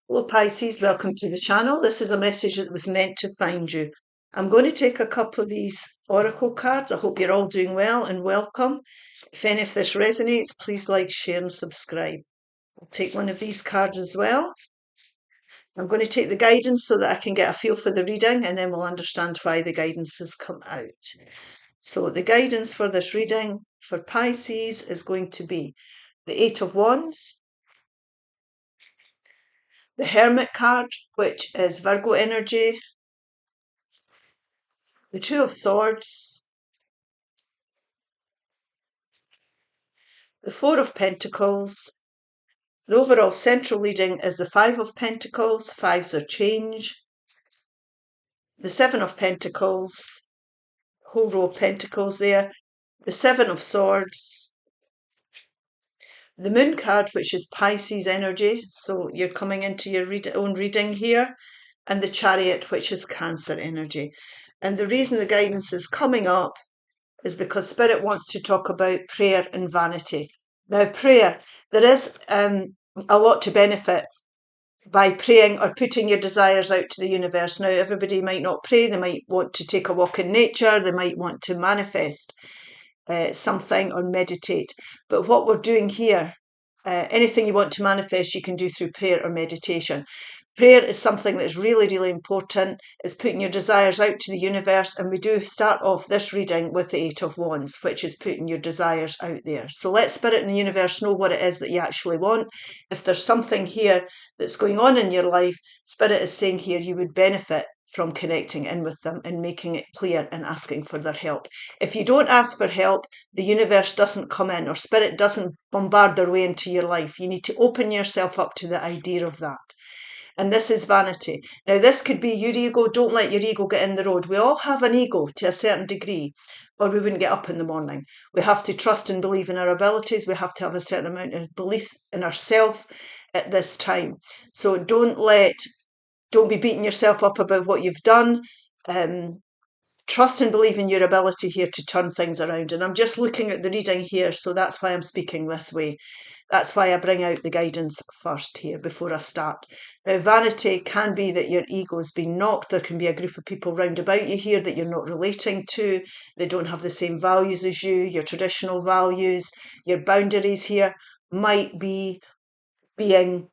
Hello Pisces, welcome to the channel. This is a message that was meant to find you. I'm going to take a couple of these oracle cards. I hope you're all doing well and welcome. If any of this resonates, please like, share and subscribe. I'll take one of these cards as well. I'm going to take the guidance so that I can get a feel for the reading and then we'll understand why the guidance has come out. So the guidance for this reading for Pisces is going to be the Eight of Wands, the Hermit card, which is Virgo energy, the Two of Swords, the Four of Pentacles. The overall central reading is the Five of Pentacles, fives are change, the Seven of Pentacles, whole row of Pentacles there, the Seven of Swords, the Moon card, which is Pisces energy, so you're coming into your own reading here, and the Chariot, which is Cancer energy. And the reason the guidance is coming up is because Spirit wants to talk about prayer and vanity. Now, prayer, there is a lot to benefit by praying or putting your desires out to the universe. Now, everybody might not pray. They might want to take a walk in nature. They might want to manifest something or meditate. But what we're doing here, anything you want to manifest, you can do through prayer or meditation. Prayer is something that's really, really important. It's putting your desires out to the universe. And we do start off this reading with the Eight of Wands, which is putting your desires out there. So let Spirit and the universe know what it is that you actually want. If there's something here that's going on in your life, Spirit is saying here you would benefit from connecting in with them and making it clear and asking for their help. If you don't ask for help, the universe doesn't come in or Spirit doesn't bombard their way into your life. You need to open yourself up to the idea of that. And this is vanity. Now, this could be your ego. Don't let your ego get in the road. We all have an ego to a certain degree, or we wouldn't get up in the morning. We have to trust and believe in our abilities. We have to have a certain amount of belief in ourselves at this time. So don't be beating yourself up about what you've done. Trust and believe in your ability here to turn things around. And I'm just looking at the reading here, so that's why I'm speaking this way. That's why I bring out the guidance first here before I start. Now, vanity can be that your ego's been knocked. There can be a group of people round about you here that you're not relating to. They don't have the same values as you. Your traditional values, your boundaries here might be being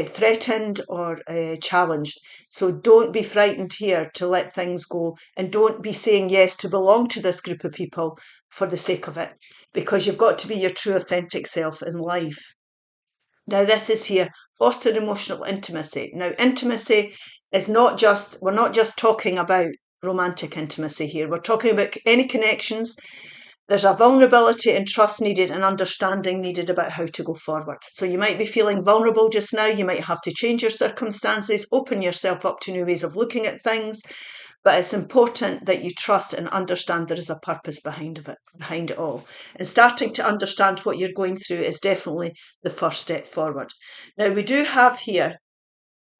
threatened or challenged. So don't be frightened here to let things go, and don't be saying yes to belong to this group of people for the sake of it, because you've got to be your true authentic self in life. Now, this is here, foster emotional intimacy. Now, intimacy is not just, we're not just talking about romantic intimacy here. We're talking about any connections. There's a vulnerability and trust needed and understanding needed about how to go forward. So you might be feeling vulnerable just now. You might have to change your circumstances, open yourself up to new ways of looking at things. But it's important that you trust and understand there is a purpose behind it all. And starting to understand what you're going through is definitely the first step forward. Now, we do have here,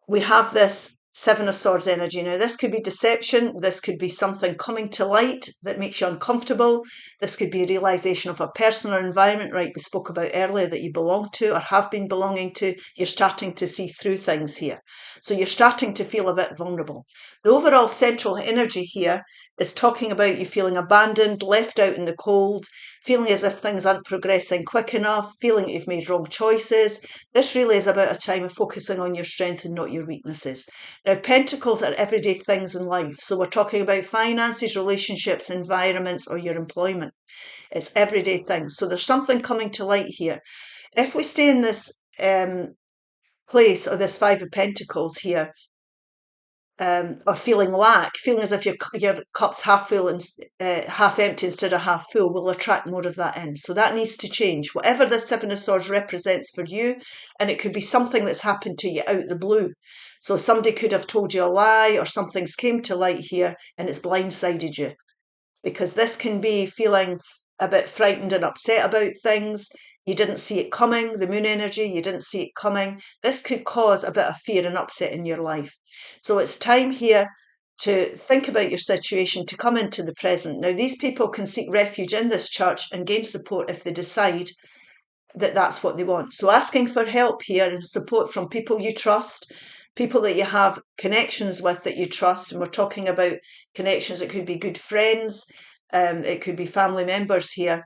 we have this Seven of Swords energy. Now, this could be deception. This could be something coming to light that makes you uncomfortable. This could be a realization of a person or environment, right, we spoke about earlier, that you belong to or have been belonging to. You're starting to see through things here. So you're starting to feel a bit vulnerable. The overall central energy here is talking about you feeling abandoned, left out in the cold, feeling as if things aren't progressing quick enough, feeling that you've made wrong choices. This really is about a time of focusing on your strength and not your weaknesses. Now, pentacles are everyday things in life. So we're talking about finances, relationships, environments, or your employment. It's everyday things. So there's something coming to light here. If we stay in this place of this Five of Pentacles here, or feeling lack, feeling as if your cup's half full and half empty instead of half full, will attract more of that in. So that needs to change. Whatever the Seven of Swords represents for you, and it could be something that's happened to you out the blue. So somebody could have told you a lie, or something's came to light here and it's blindsided you. Because this can be feeling a bit frightened and upset about things. You didn't see it coming, the moon energy, you didn't see it coming. This could cause a bit of fear and upset in your life. So it's time here to think about your situation, to come into the present. Now, these people can seek refuge in this church and gain support if they decide that's what they want. So asking for help here and support from people you trust, people that you have connections with that you trust. And we're talking about connections. It could be good friends. It could be family members here.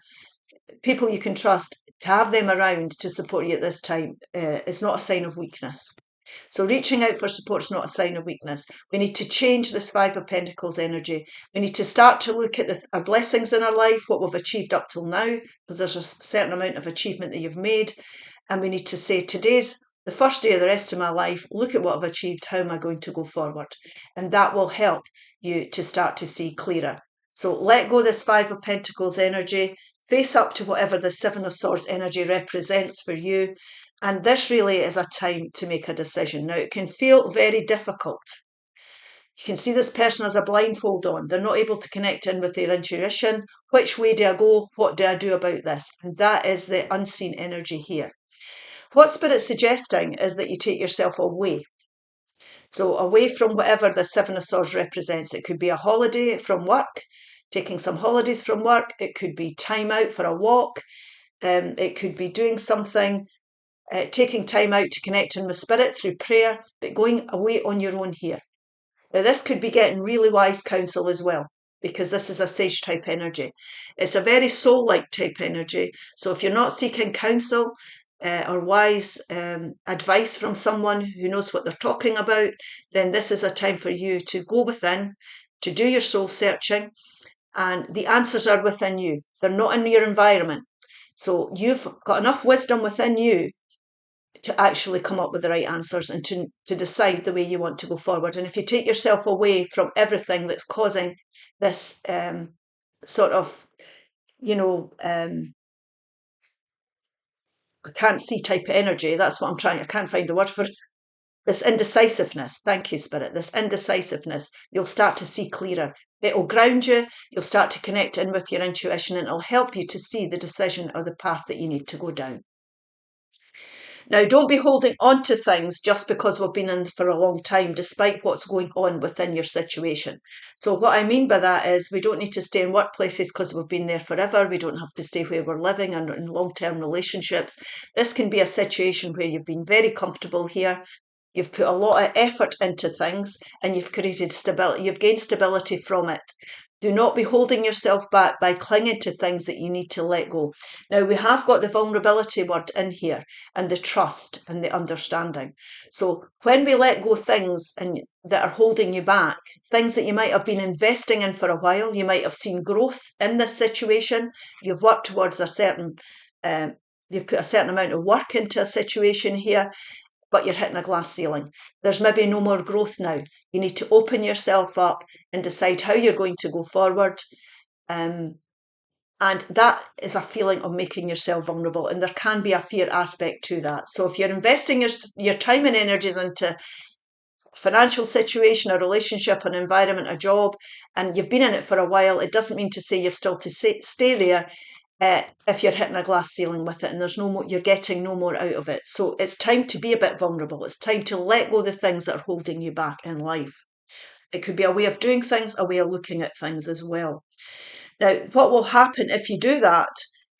People you can trust. To have them around to support you at this time is not a sign of weakness. So reaching out for support is not a sign of weakness. We need to change this Five of Pentacles energy. We need to start to look at our blessings in our life, what we've achieved up till now, because there's a certain amount of achievement that you've made. And we need to say, today's the first day of the rest of my life. Look at what I've achieved. How am I going to go forward? And that will help you to start to see clearer. So let go this Five of Pentacles energy. Face up to whatever the Seven of Swords energy represents for you. And this really is a time to make a decision. Now, it can feel very difficult. You can see this person has a blindfold on. They're not able to connect in with their intuition. Which way do I go? What do I do about this? And that is the unseen energy here. What Spirit's suggesting is that you take yourself away. So away from whatever the Seven of Swords represents. It could be a holiday from work, taking some holidays from work. It could be time out for a walk. It could be doing something, taking time out to connect in with Spirit through prayer, but going away on your own here. Now, this could be getting really wise counsel as well, because this is a sage type energy. It's a very soul-like type energy. So if you're not seeking counsel or wise advice from someone who knows what they're talking about, then this is a time for you to go within, to do your soul searching, and the answers are within you. They're not in your environment. So you've got enough wisdom within you to actually come up with the right answers and to decide the way you want to go forward. And if you take yourself away from everything that's causing this sort of, I can't see type of energy, that's what I'm trying, I can't find the word for it. This indecisiveness, thank you, Spirit, this indecisiveness, you'll start to see clearer. It'll ground you, you'll start to connect in with your intuition, and it'll help you to see the decision or the path that you need to go down. Now, don't be holding on to things just because we've been in for a long time, despite what's going on within your situation. So what I mean by that is we don't need to stay in workplaces because we've been there forever. We don't have to stay where we're living and in long-term relationships. This can be a situation where you've been very comfortable here. You've put a lot of effort into things and you've created stability. You've gained stability from it. Do not be holding yourself back by clinging to things that you need to let go. Now, we have got the vulnerability word in here and the trust and the understanding. So when we let go things that are holding you back, things that you might have been investing in for a while, you might have seen growth in this situation, you've worked towards a certain, you've put a certain amount of work into a situation here, but you're hitting a glass ceiling. There's maybe no more growth now. You need to open yourself up and decide how you're going to go forward. And that is a feeling of making yourself vulnerable. And there can be a fear aspect to that. So if you're investing your time and energies into a financial situation, a relationship, an environment, a job, and you've been in it for a while, it doesn't mean to say you've still to stay there. If you're hitting a glass ceiling with it and there's no more, you're getting no more out of it. So it's time to be a bit vulnerable. It's time to let go of the things that are holding you back in life. It could be a way of doing things, a way of looking at things as well. Now, what will happen if you do that?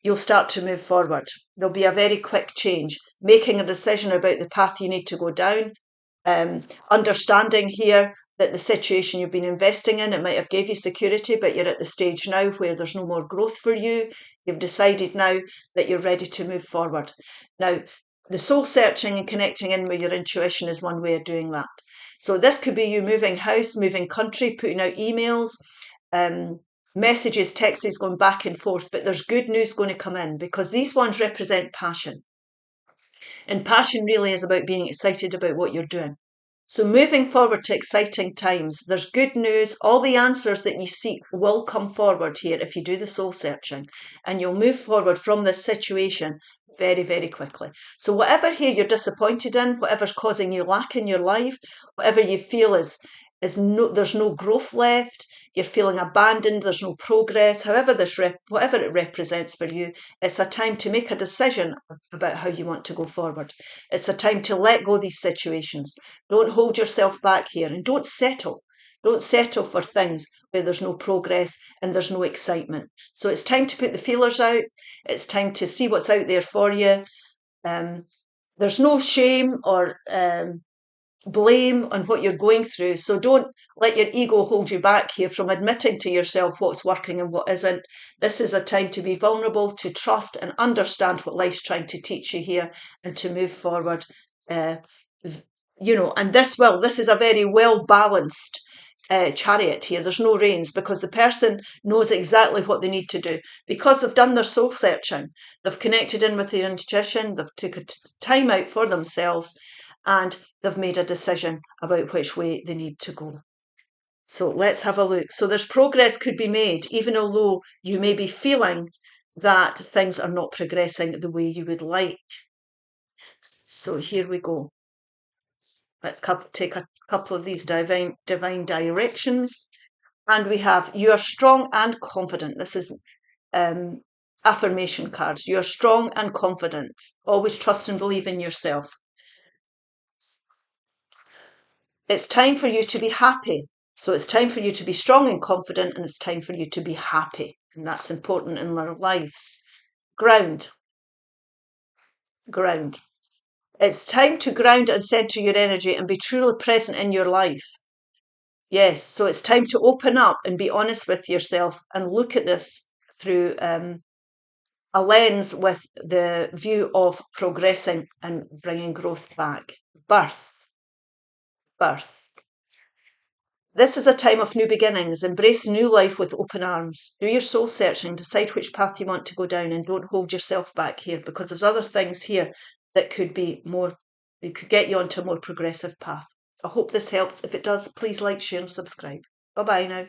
You'll start to move forward. There'll be a very quick change, making a decision about the path you need to go down, understanding here that the situation you've been investing in, it might have gave you security, but you're at the stage now where there's no more growth for you. You've decided now that you're ready to move forward. Now, the soul searching and connecting in with your intuition is one way of doing that. So this could be you moving house, moving country, putting out emails, messages, texts going back and forth, but there's good news going to come in because these ones represent passion. And passion really is about being excited about what you're doing. So moving forward to exciting times, there's good news. All the answers that you seek will come forward here if you do the soul searching, and you'll move forward from this situation very, very quickly. So whatever here you're disappointed in, whatever's causing you lack in your life, whatever you feel there's no growth left, you're feeling abandoned, there's no progress, whatever it represents for you, it's a time to make a decision about how you want to go forward. It's a time to let go of these situations. Don't hold yourself back here and don't settle. Don't settle for things. where there's no progress and there's no excitement. So it's time to put the feelers out. It's time to see what's out there for you. There's no shame or blame on what you're going through. So don't let your ego hold you back here from admitting to yourself what's working and what isn't. This is a time to be vulnerable, to trust and understand what life's trying to teach you here and to move forward. And this is a very well balanced chariot here. There's no reins because the person knows exactly what they need to do because they've done their soul searching. They've connected in with their intuition. They've took a time out for themselves and they've made a decision about which way they need to go. So let's have a look. So there's progress could be made, even although you may be feeling that things are not progressing the way you would like. So here we go. Let's take a couple of these divine directions. And we have, you are strong and confident. This is affirmation cards. You are strong and confident. Always trust and believe in yourself. It's time for you to be happy. So it's time for you to be strong and confident, and it's time for you to be happy. And that's important in our lives. Ground. It's time to ground and center your energy and be truly present in your life. Yes, so it's time to open up and be honest with yourself and look at this through a lens with the view of progressing and bringing growth back. Birth. This is a time of new beginnings. Embrace new life with open arms. Do your soul searching, decide which path you want to go down, and don't hold yourself back here because there's other things here that could be more, it could get you onto a more progressive path. I hope this helps. If it does, please like, share and subscribe. Bye-bye now.